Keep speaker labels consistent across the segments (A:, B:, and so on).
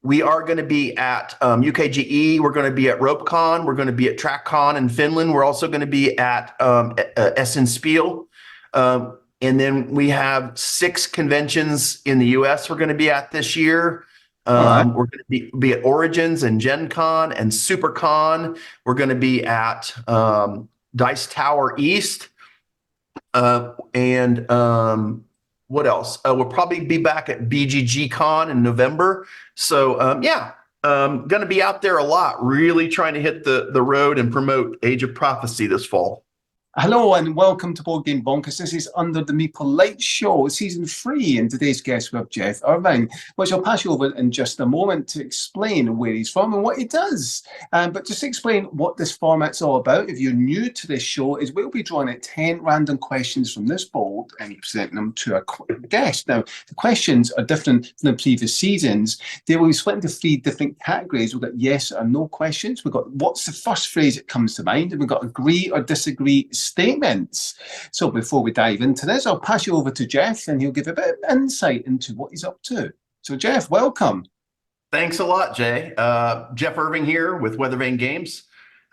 A: We are going to be at UKGE. We're going to be at RopeCon. We're going to be at TrackCon in Finland. We're also going to be at Essen Spiel. And then we have 6 conventions in the US we're going to be at this year.
B: All right.
A: We're going to be at Origins and Gen Con and SuperCon. We're going to be at Dice Tower East. And what else? We'll probably be back at BGG Con in November. So yeah, going to be out there a lot, really trying to hit the road and promote Age of Prophecy this fall.
B: Hello and welcome to Board Game Bonkers. This is Under the Meeple Light Show, Season 3, and today's guest we have Jeff Irving, which I'll pass you over in just a moment to explain where he's from and what he does. But just to explain what this format's all about, if you're new to this show, is we'll be drawing out 10 random questions from this board and presenting them to a guest. Now, the questions are different from the previous seasons. They will be split into 3 different categories. We've got yes or no questions. We've got what's the first phrase that comes to mind, and we've got agree or disagree statements. So before we dive into this, I'll pass you over to Jeff and he'll give a bit of insight into what he's up to. So Jeff, welcome.
A: Thanks a lot, Jay. Jeff Irving here with Weathervane Games.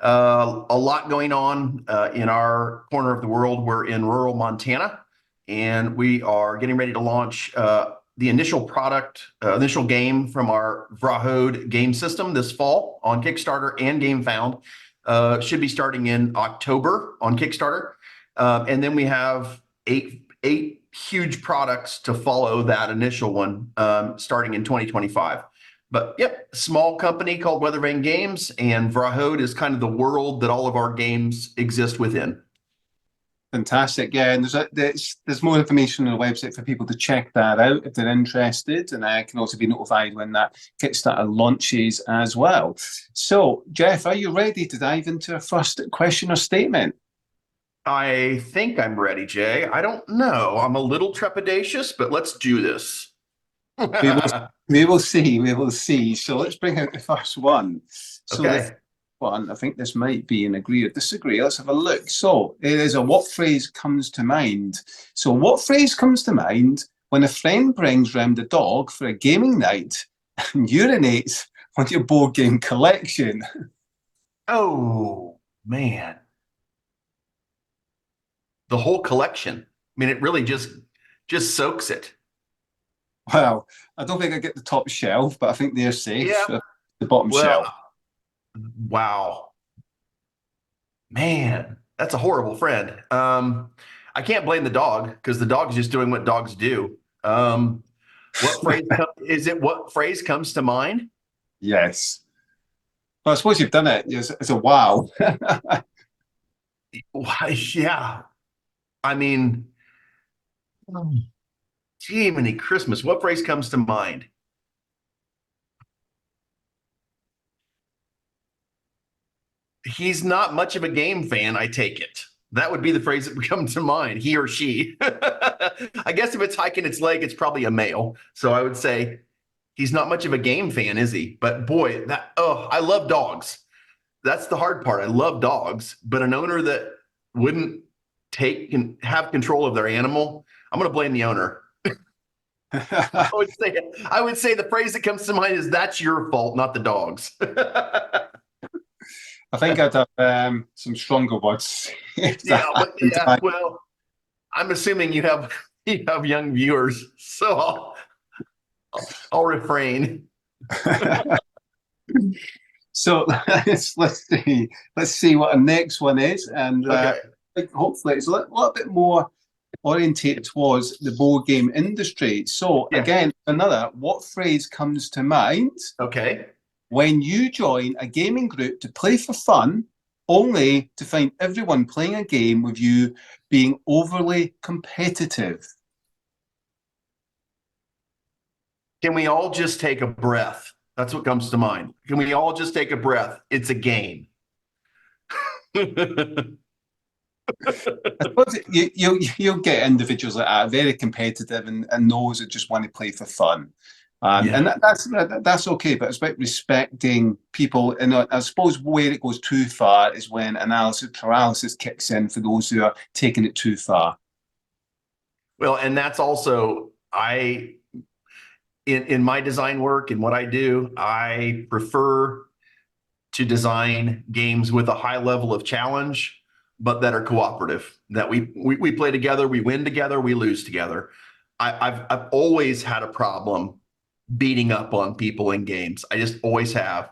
A: A lot going on in our corner of the world. We're in rural Montana, and we are getting ready to launch the initial product, initial game from our Vrahode game system this fall on Kickstarter and GameFound. Should be starting in October on Kickstarter. And then we have eight huge products to follow that initial one starting in 2025. But yep, small company called Weathervane Games, and Vrahode is kind of the world that all of our games exist within.
B: Fantastic. Yeah, and there's more information on the website for people to check that out if they're interested, and I can also be notified when that Kickstarter launches as well. So, Jeff, are you ready to dive into our first question or statement?
A: I think I'm ready, Jay. I don't know. I'm a little trepidatious, but let's do this.
B: We will see. We will see. So let's bring out the first one. So
A: okay.
B: I think this might be an agree or disagree. Let's have a look. So it is a what phrase comes to mind. So what phrase comes to mind when a friend brings round a dog for a gaming night and urinates on your board game collection?
A: Oh, man. The whole collection. I mean, it really just soaks it.
B: Well, I don't think I get the top shelf, but I think they're safe.
A: Yeah.
B: The bottom shelf.
A: Wow. Man, that's a horrible friend. I can't blame the dog because the dog's just doing what dogs do. What phrase comes to mind?
B: Yes. Well, I suppose you've done it. It's a wow.
A: Yeah. I mean, gee, many Christmas. What phrase comes to mind? He's not much of a game fan, I take it. That would be the phrase that would come to mind, he or she. I guess if it's hiking its leg, it's probably a male. So I would say he's not much of a game fan, is he? But boy, I love dogs. That's the hard part. I love dogs, but an owner that wouldn't take and have control of their animal, I'm going to blame the owner. I would say the phrase that comes to mind is that's your fault, not the dog's.
B: I think I'd have some stronger words.
A: Well, I'm assuming you have young viewers, so I'll refrain.
B: So let's see what our next one is, and hopefully it's a little bit more orientated towards the board game industry. So again, another what phrase comes to mind?
A: Okay.
B: When you join a gaming group to play for fun, only to find everyone playing a game with you being overly competitive.
A: Can we all just take a breath? That's what comes to mind. Can we all just take a breath? It's a game.
B: I suppose you'll get individuals that are very competitive and those that just want to play for fun. And that's okay, but it's about respecting people. And I suppose where it goes too far is when analysis paralysis kicks in for those who are taking it too far.
A: Well, and that's also in my design work and what I do, I prefer to design games with a high level of challenge, but that are cooperative. That we play together, we win together, we lose together. I've always had a problem beating up on people in games. I just always have.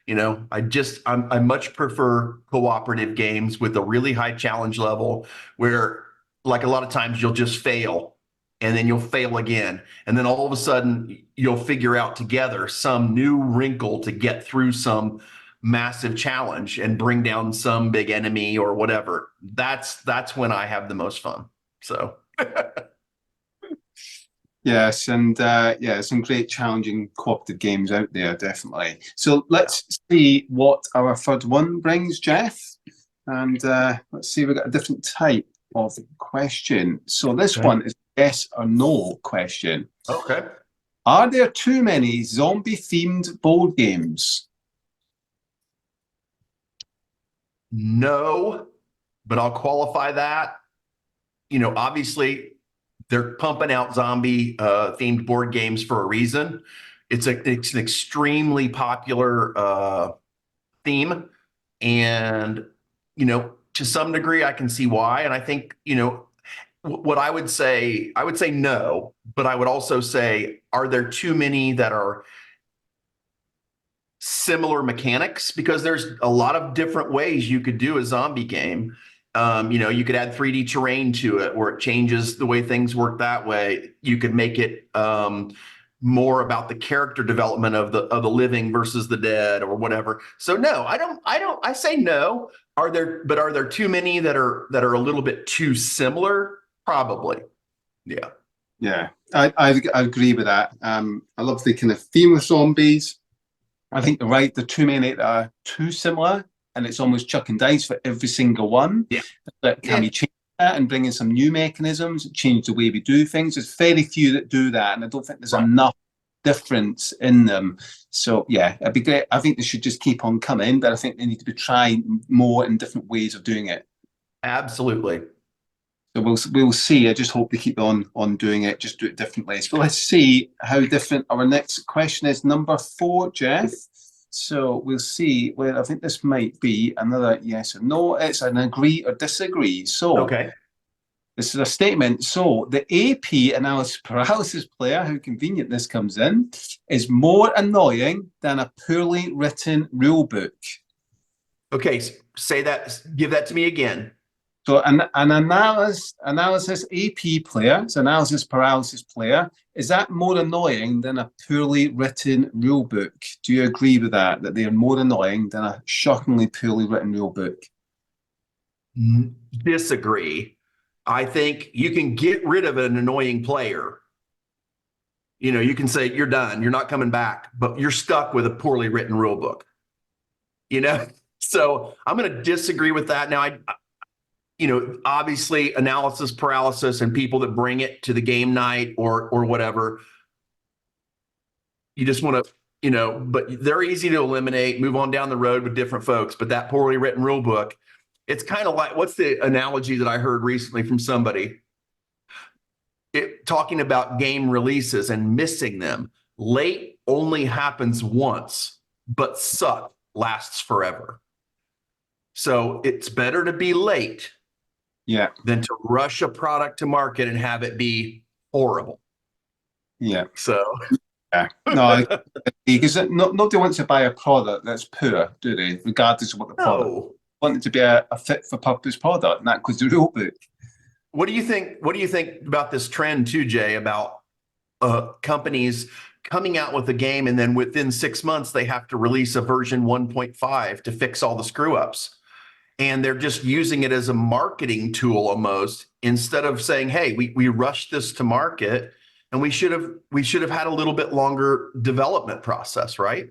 A: I much prefer cooperative games with a really high challenge level where, like, a lot of times you'll just fail and then you'll fail again. And then all of a sudden you'll figure out together some new wrinkle to get through some massive challenge and bring down some big enemy or whatever. That's when I have the most fun. So
B: Yes, and some great challenging cooperative games out there, definitely. So let's see what our third one brings, Jeff. And let's see, we've got a different type of question. So this one is yes or no question.
A: Okay.
B: Are there too many zombie-themed board games?
A: No, but I'll qualify that. Obviously, they're pumping out zombie themed board games for a reason. It's an extremely popular theme, and to some degree, I can see why. And I think what I would say no, but I would also say, are there too many that are similar mechanics? Because there's a lot of different ways you could do a zombie game. You could add 3D terrain to it where it changes the way things work that way. You could make it more about the character development of the living versus the dead or whatever. So no, I say no. Are there too many that are a little bit too similar? Probably. Yeah.
B: Yeah, I agree with that. I love the kind of theme of zombies. I think you're right. There are too many that are too similar, and it's almost chuck and dice for every single one.
A: Yeah.
B: But can we change that and bring in some new mechanisms, change the way we do things? There's very few that do that, and I don't think there's enough difference in them. So yeah, it'd be great. I think they should just keep on coming, but I think they need to be trying more and different ways of doing it.
A: Absolutely.
B: So we'll see. I just hope they keep on doing it, just do it differently. So let's see how different our next question is. Number 4, Jeff. So we'll see. Well, I think this might be another yes or no. It's an agree or disagree. So
A: okay.
B: This is a statement. So the AP analysis paralysis player, how convenient this comes in, is more annoying than a poorly written rule book.
A: Okay, say that. Give that to me again.
B: So an analysis AP player, it's analysis paralysis player, is that more annoying than a poorly written rule book? Do you agree with that they are more annoying than a shockingly poorly written rule book?
A: Disagree. I think you can get rid of an annoying player. You can say you're done, you're not coming back, but you're stuck with a poorly written rule book. So I'm going to disagree with that. Now, obviously analysis paralysis and people that bring it to the game night or whatever, you just want to, but they're easy to eliminate, move on down the road with different folks. But that poorly written rule book, it's kind of like, what's the analogy that I heard recently from somebody? Talking about game releases and missing them. Late only happens once, but suck lasts forever. So it's better to be late than to rush a product to market and have it be horrible.
B: Yeah.
A: So
B: no, because nobody wants to buy a product that's poor, do they? Regardless of what the product.
A: No.
B: Want it to be a fit for purpose product, and that includes the rule book.
A: What do you think? What do you think about this trend too, Jay? About companies coming out with a game and then within 6 months they have to release a version 1.5 to fix all the screw ups, and they're just using it as a marketing tool almost, instead of saying, "Hey, we rushed this to market, and we should have had a little bit longer development process," right?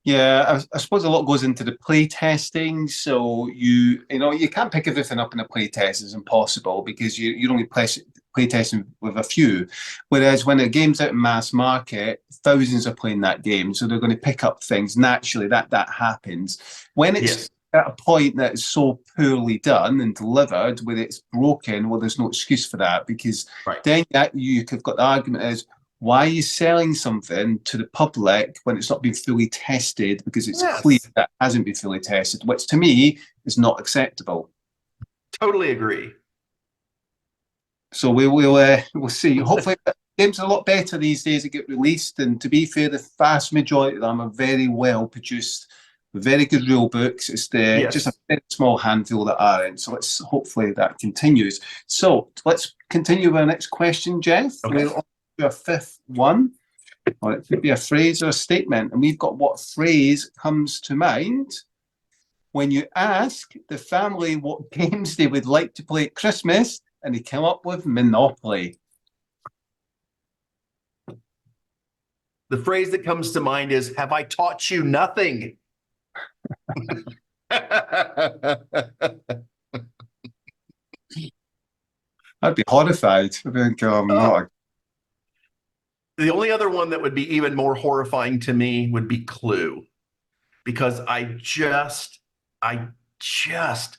B: Yeah, I suppose a lot goes into the play testing. So you can't pick everything up in a play test. It's impossible because you're only play testing with a few. Whereas when a game's out in mass market, thousands are playing that game, so they're going to pick up things naturally. That happens when it's at a point that is so poorly done and delivered, where it's broken. Well, there's no excuse for that, because then you've got the argument is, why are you selling something to the public when it's not been fully tested, because it's clear
A: Yes,
B: that it hasn't been fully tested, which to me is not acceptable.
A: totally agree.
B: So we'll see. Hopefully, games are a lot better these days that get released. And to be fair, the vast majority of them are very well produced, very good rule books. It's just a
A: Yes.
B: very small handful that aren't. So let's hopefully that continues. So let's continue with our next question, Jeff.
A: Okay.
B: We're on to our fifth one. Or it could be a phrase or a statement. And we've got what phrase comes to mind when you ask the family what games they would like to play at Christmas, and they come up with Monopoly.
A: The phrase that comes to mind is, have I taught you nothing?
B: I'd be horrified. I think not.
A: The only other one that would be even more horrifying to me would be Clue, because I just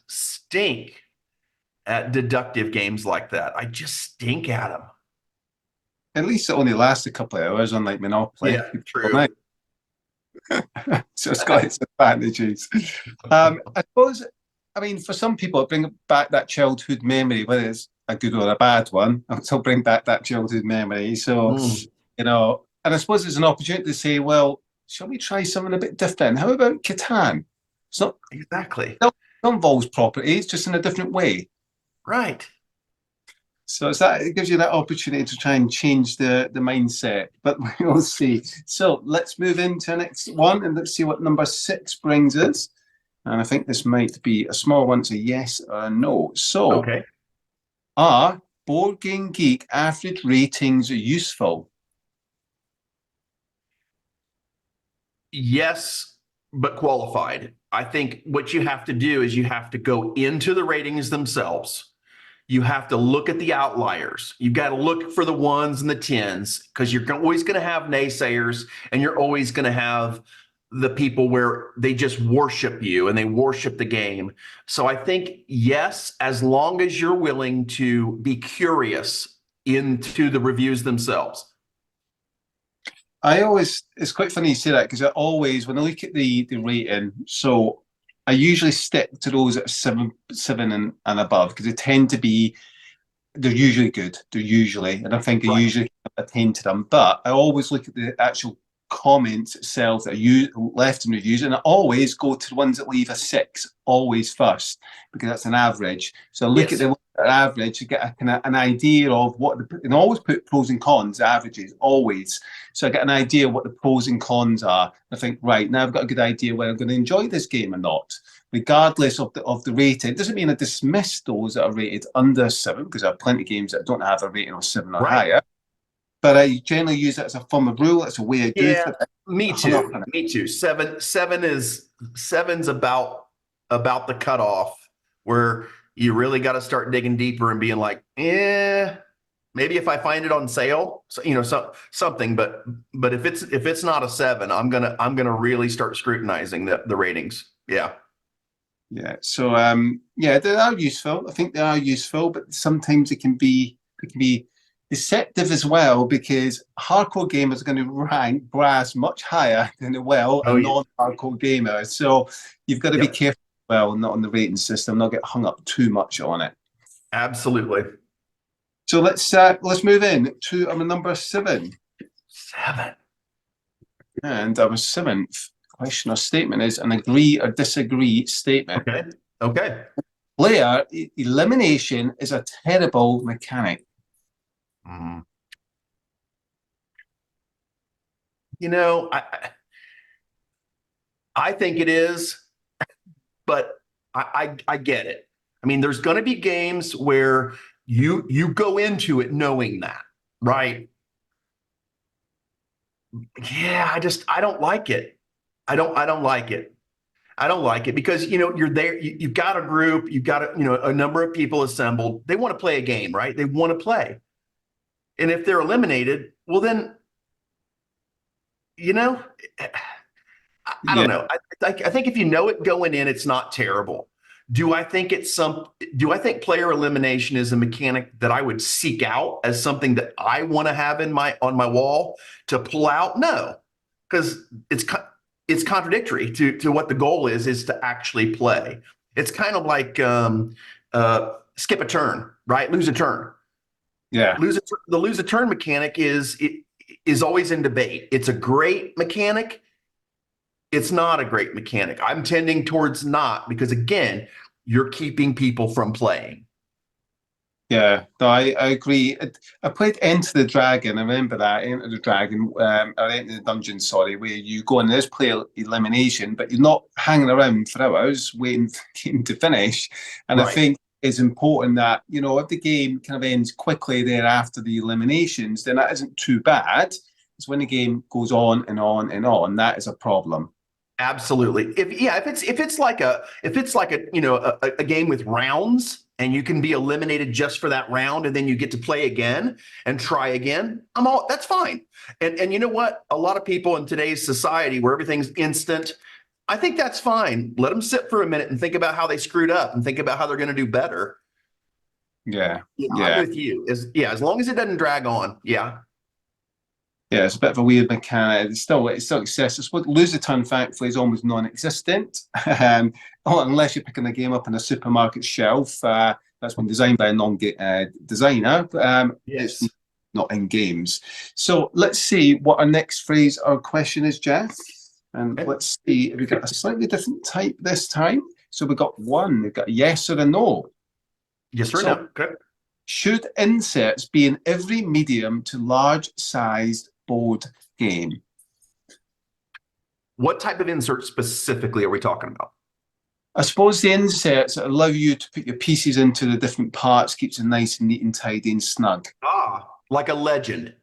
A: stink at deductive games like that. I just stink at them.
B: At least it only lasts a couple of hours, unlike Monopoly.
A: Yeah, true.
B: So it's got its advantages. I suppose, I mean, for some people, it brings back that childhood memory, whether it's a good or a bad one. It'll still bring back that childhood memory. So, and I suppose it's an opportunity to say, well, shall we try something a bit different? How about Catan? It's not
A: Exactly.
B: It involves property, it's just in a different way.
A: Right.
B: So it gives you that opportunity to try and change the mindset, but we'll see. So let's move into the next one and let's see what number 6 brings us. And I think this might be a small one, so yes or no. So,
A: Okay.
B: are Board Game Geek average ratings useful?
A: Yes, but qualified. I think what you have to do is you have to go into the ratings themselves. You have to look at the outliers. You've got to look for the ones and the tens, because you're always going to have naysayers, and you're always going to have the people where they just worship you and they worship the game. So I think, yes, as long as you're willing to be curious into the reviews themselves.
B: It's quite funny you say that, because when I look at the rating, so I usually stick to those at seven and above, because they're usually good. They're usually, and I think I
A: Right.
B: usually attend to them. But I always look at the actual comments itself that are left in reviews, and I always go to the ones that leave a 6 always first, because that's an average. So I look at the average to get an idea of and I always put pros and cons, averages, always. So I get an idea what the pros and cons are. I think, right, now I've got a good idea whether I'm going to enjoy this game or not, regardless of the rating. It doesn't mean I dismiss those that are rated under 7, because I have plenty of games that don't have a rating of 7 or higher. But I generally use that as a form of rule. It's a way of doing it.
A: Me too. Me too. Seven's about the cutoff where you really got to start digging deeper and being like, maybe if I find it on sale, something. But if it's not a 7, I'm gonna really start scrutinizing the ratings. Yeah.
B: Yeah. So they are useful. I think they are useful, but sometimes it can be deceptive as well, because hardcore gamers are going to rank brass much higher than a non-hardcore gamer. So you've got to be careful, not on the rating system, not get hung up too much on it.
A: Absolutely.
B: So let's move in to our number 7.
A: 7.
B: And our 7th question or statement is an agree or disagree statement.
A: Okay.
B: Player elimination is a terrible mechanic.
A: I think it is, but I get it. I mean, there's going to be games where you go into it knowing that, right? Yeah, I don't like it. I don't like it. I don't like it because, you're there, you've got a group, you've got a number of people assembled. They want to play a game, right? They want to play. And if they're eliminated, well, then, I don't know. I think if you know it going in, it's not terrible. Do I think do I think player elimination is a mechanic that I would seek out as something that I want to have on my wall to pull out? No, because it's contradictory to what the goal is to actually play. It's kind of like skip a turn, right? Lose a turn.
B: Yeah.
A: The lose a turn mechanic is always in debate. It's a great mechanic. It's not a great mechanic. I'm tending towards not, because again, you're keeping people from playing.
B: Yeah, no, I agree. I played Enter the Dragon. I remember that Enter the Dragon, or Enter the Dungeon, sorry, where you go and there's player elimination, but you're not hanging around for hours waiting for the game to finish. And I
A: Right.
B: think it's important that, if the game kind of ends quickly there after the eliminations, then that isn't too bad. It's when the game goes on and on and on, that is a problem.
A: Absolutely. If it's like a a game with rounds and you can be eliminated just for that round and then you get to play again and try again, that's fine. And you know what? A lot of people in today's society where everything's instant, I think that's fine. Let them sit for a minute and think about how they screwed up and think about how they're going to do better.
B: Yeah,
A: I'm
B: yeah.
A: with you. As long as it doesn't drag on. Yeah.
B: Yeah, it's a bit of a weird mechanic. It's still exists. What lose a turn, thankfully, is almost non-existent. Unless you're picking the game up on a supermarket shelf. That's been designed by a non-designer. It's
A: Yes.
B: not in games. So let's see what our next phrase or question is, Jeff. And
A: Okay.
B: let's see if we got a slightly different type this time. So we've got one. We've got a yes or a no.
A: Yes or
B: So
A: no. Okay.
B: should inserts be in every medium to large-sized board game?
A: What type of insert specifically are we talking about?
B: I suppose the inserts that allow you to put your pieces into the different parts, keeps it nice and neat and tidy and snug.
A: Like a legend.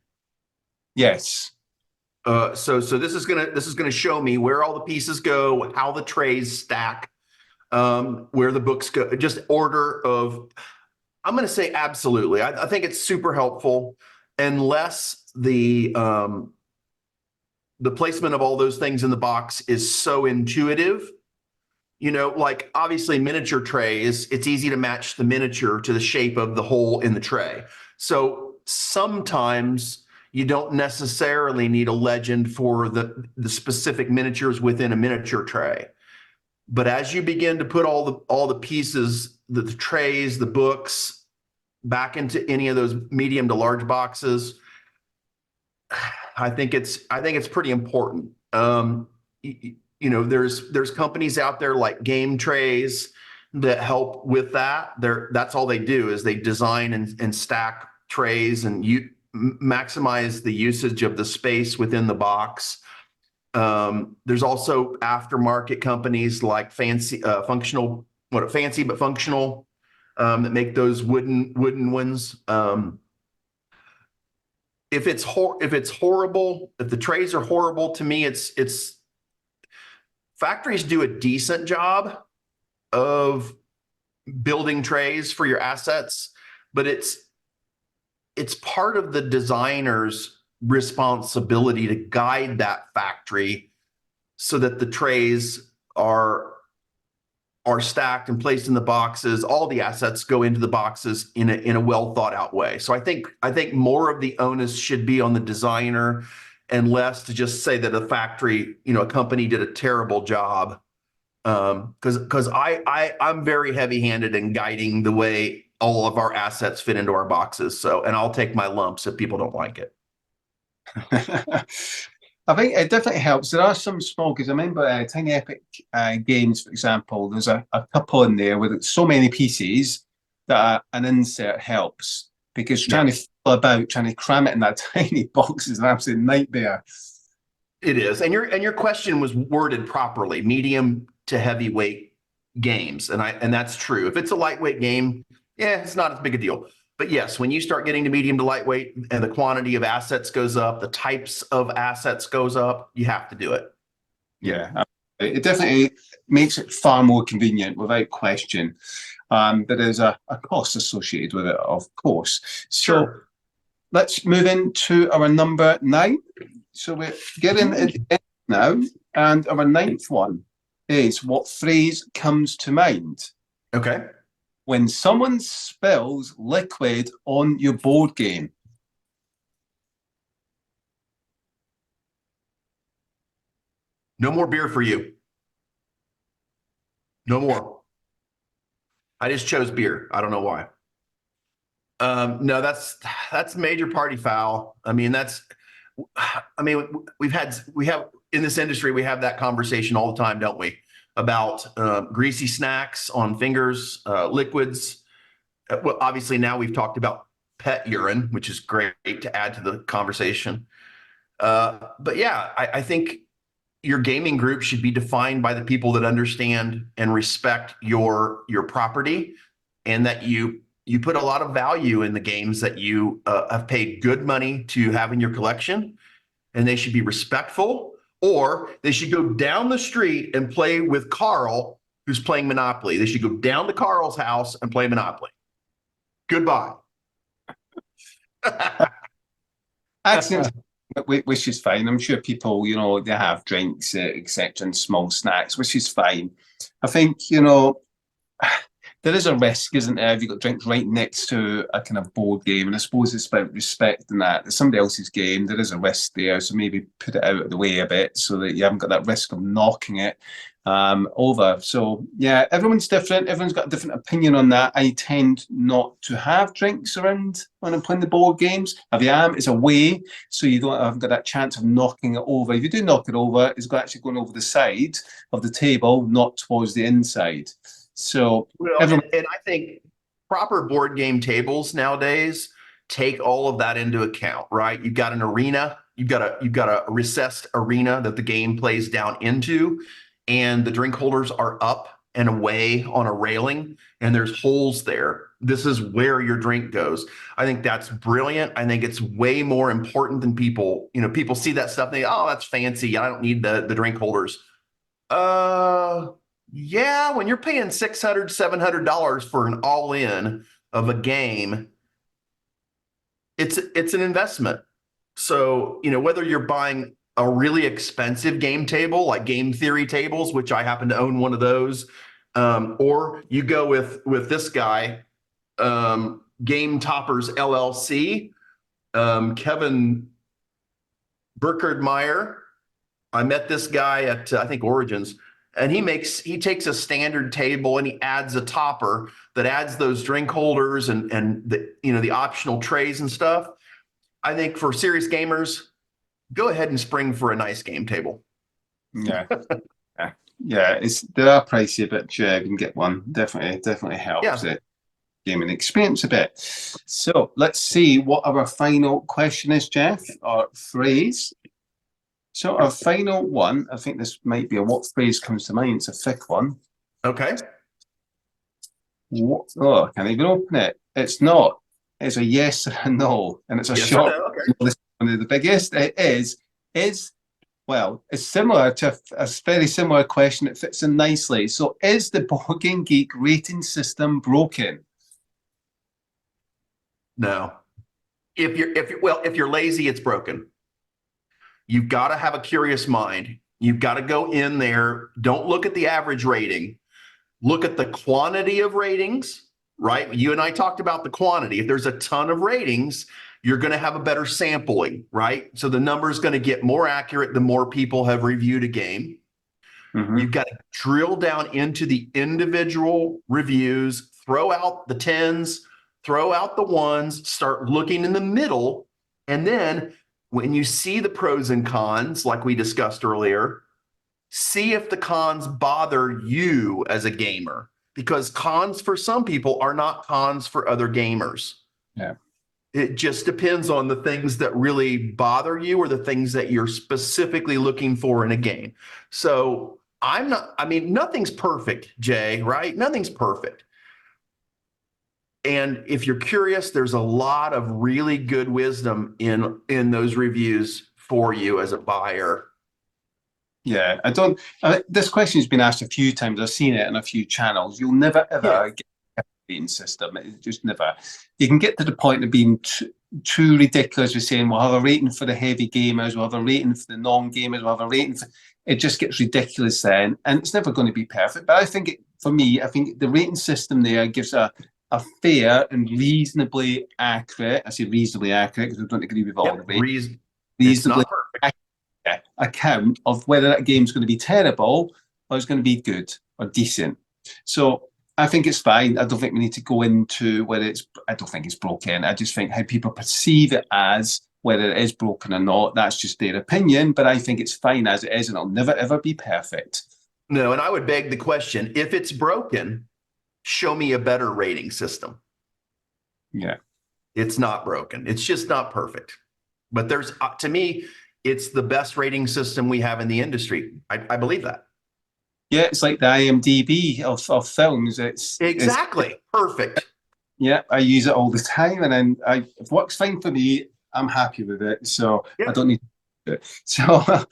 B: Yes.
A: So this is gonna show me where all the pieces go, how the trays stack, where the books go, just order of. I'm gonna say absolutely. I think it's super helpful, unless the placement of all those things in the box is so intuitive. Like obviously miniature trays, it's easy to match the miniature to the shape of the hole in the tray. So sometimes you don't necessarily need a legend for the specific miniatures within a miniature tray. But as you begin to put all the pieces, the trays, the books back into any of those medium to large boxes, I think it's pretty important. There's companies out there like Game Trays that help with that. That's all they do is they design and stack trays and maximize the usage of the space within the box. There's also aftermarket companies like Fancy but Functional that make those wooden ones. If it's horrible, if the trays are horrible, to me, it's factories do a decent job of building trays for your assets, but it's part of the designer's responsibility to guide that factory so that the trays are stacked and placed in the boxes. All the assets go into the boxes in a well thought out way. So I think more of the onus should be on the designer and less to just say that a factory, a company did a terrible job. Because I'm very heavy handed in guiding the way all of our assets fit into our boxes. And I'll take my lumps if people don't like it.
B: I think it definitely helps. There are some small, because I remember Tiny Epic Games, for example, there's a couple in there with so many pieces that an insert helps, because trying to fill about, trying to cram it in that tiny box is an absolute nightmare.
A: It is. And your question was worded properly, medium to heavyweight games. And that's true. If it's a lightweight game, it's not as big a deal. But yes, when you start getting to medium to lightweight and the quantity of assets goes up, the types of assets goes up, you have to do it.
B: Yeah, it definitely makes it far more convenient without question. But there's a cost associated with it, of course. So let's move into our number 9. So we're getting it now. And our 9th one is, what phrase comes to mind?
A: Okay.
B: When someone spills liquid on your board game.
A: No more beer for you. No more. I just chose beer. I don't know why. No, that's major party foul. I mean, we have in this industry, we have that conversation all the time, don't we? About greasy snacks on fingers, liquids. Well, obviously now we've talked about pet urine, which is great to add to the conversation. But yeah, I think your gaming group should be defined by the people that understand and respect your property, and that you put a lot of value in the games that you have paid good money to have in your collection, and they should be respectful, or they should go down the street and play with Carl, who's playing Monopoly. They should go down to Carl's house and play Monopoly. Goodbye.
B: Accent, which is fine. I'm sure people, they have drinks, etc., and small snacks, which is fine. I think, there is a risk, isn't there, if you've got drinks right next to a kind of board game, and I suppose it's about respect and that. It's somebody else's game, there is a risk there, so maybe put it out of the way a bit so that you haven't got that risk of knocking it over. So yeah, everyone's different. Everyone's got a different opinion on that. I tend not to have drinks around when I'm playing the board games. If I am, it's away, so you haven't got that chance of knocking it over. If you do knock it over, it's actually going over the side of the table, not towards the inside. So
A: and I think proper board game tables nowadays take all of that into account, right? You've got an arena, you've got a recessed arena that the game plays down into, and the drink holders are up and away on a railing, and there's holes there. This is where your drink goes. I think that's brilliant. I think it's way more important than people see that stuff and they, oh, that's fancy. I don't need the drink holders. Yeah, when you're paying $600, $700 for an all-in of a game, it's an investment. So, whether you're buying a really expensive game table, like game theory tables, which I happen to own one of those, or you go with this guy, Game Toppers LLC, Kevin Burkhardt Meyer. I met this guy at I think Origins. And he takes a standard table and he adds a topper that adds those drink holders and the optional trays and stuff. I think for serious gamers, go ahead and spring for a nice game table.
B: Yeah. Yeah. They are pricey, but you can get one. Definitely helps it gaming experience a bit. So let's see what our final question is, Jeff, or phrase. So our final one, I think this might be what phrase comes to mind. It's a thick one.
A: Okay.
B: I can't even open it. It's not. It's a yes or a no. And it's a
A: yes
B: short.
A: No. Okay.
B: This is one of the biggest. It is, well, it's similar to a very similar question. It fits in nicely. So is the Board Game Geek rating system broken?
A: No. If you're lazy, it's broken. You've got to have a curious mind. You've got to go in there. Don't look at the average rating. Look at the quantity of ratings, right? You and I talked about the quantity. If there's a ton of ratings, you're going to have a better sampling, right? So the number is going to get more accurate the more people have reviewed a game. Mm-hmm. You've got to drill down into the individual reviews, throw out the 10s, throw out the 1s, start looking in the middle, and then when you see the pros and cons, like we discussed earlier, see if the cons bother you as a gamer, because cons for some people are not cons for other gamers.
B: Yeah.
A: It just depends on the things that really bother you or the things that you're specifically looking for in a game. So nothing's perfect, Jay, right? Nothing's perfect. And if you're curious, there's a lot of really good wisdom in those reviews for you as a buyer.
B: Yeah, this question has been asked a few times. I've seen it in a few channels. You'll never, ever get a rating system. It's just never. You can get to the point of being too ridiculous with saying, we'll have a rating for the heavy gamers, we'll have a rating for the non-gamers, we'll have a rating for... It just gets ridiculous then, and it's never going to be perfect. But I think for me, I think the rating system there gives a fair and reasonably accurate, I say reasonably accurate because I don't agree with all
A: Yep,
B: the ratings,
A: it's
B: reasonably
A: not perfect.
B: accurate account of whether that game's going to be terrible or it's going to be good or decent. So I think it's fine. I don't think we need to go into whether I don't think it's broken. I just think how people perceive it as, whether it is broken or not, that's just their opinion. But I think it's fine as it is, and it'll never, ever be perfect.
A: No, and I would beg the question, if it's broken, show me a better rating system.
B: Yeah.
A: It's not broken. It's just not perfect. But there's, to me, it's the best rating system we have in the industry. I believe that.
B: Yeah, it's like the IMDb of films.
A: Exactly. Perfect.
B: Yeah, I use it all the time, and then if it works fine for me, I'm happy with it. So
A: Yep.
B: I don't need to do it. So,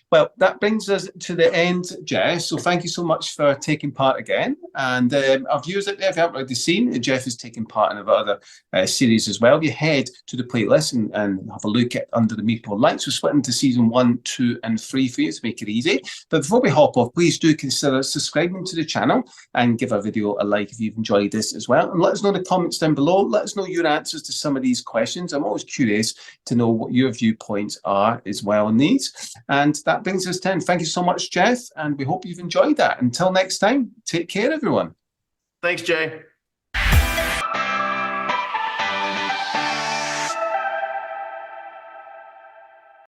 B: well, that brings us to the end, Jess. So thank you so much for taking part again. And our viewers out there, if you haven't already seen, Jeff is taking part in our other series as well. You head to the playlist and have a look at Under the Meeple Lights. We're split into season 1, 2, and 3 for you to make it easy. But before we hop off, please do consider subscribing to the channel and give our video a like if you've enjoyed this as well. And let us know in the comments down below. Let us know your answers to some of these questions. I'm always curious to know what your viewpoints are as well on these. And that brings us to end. Thank you so much, Jeff, and we hope you've enjoyed that. Until next time, take care, everyone.
A: Thanks, Jay.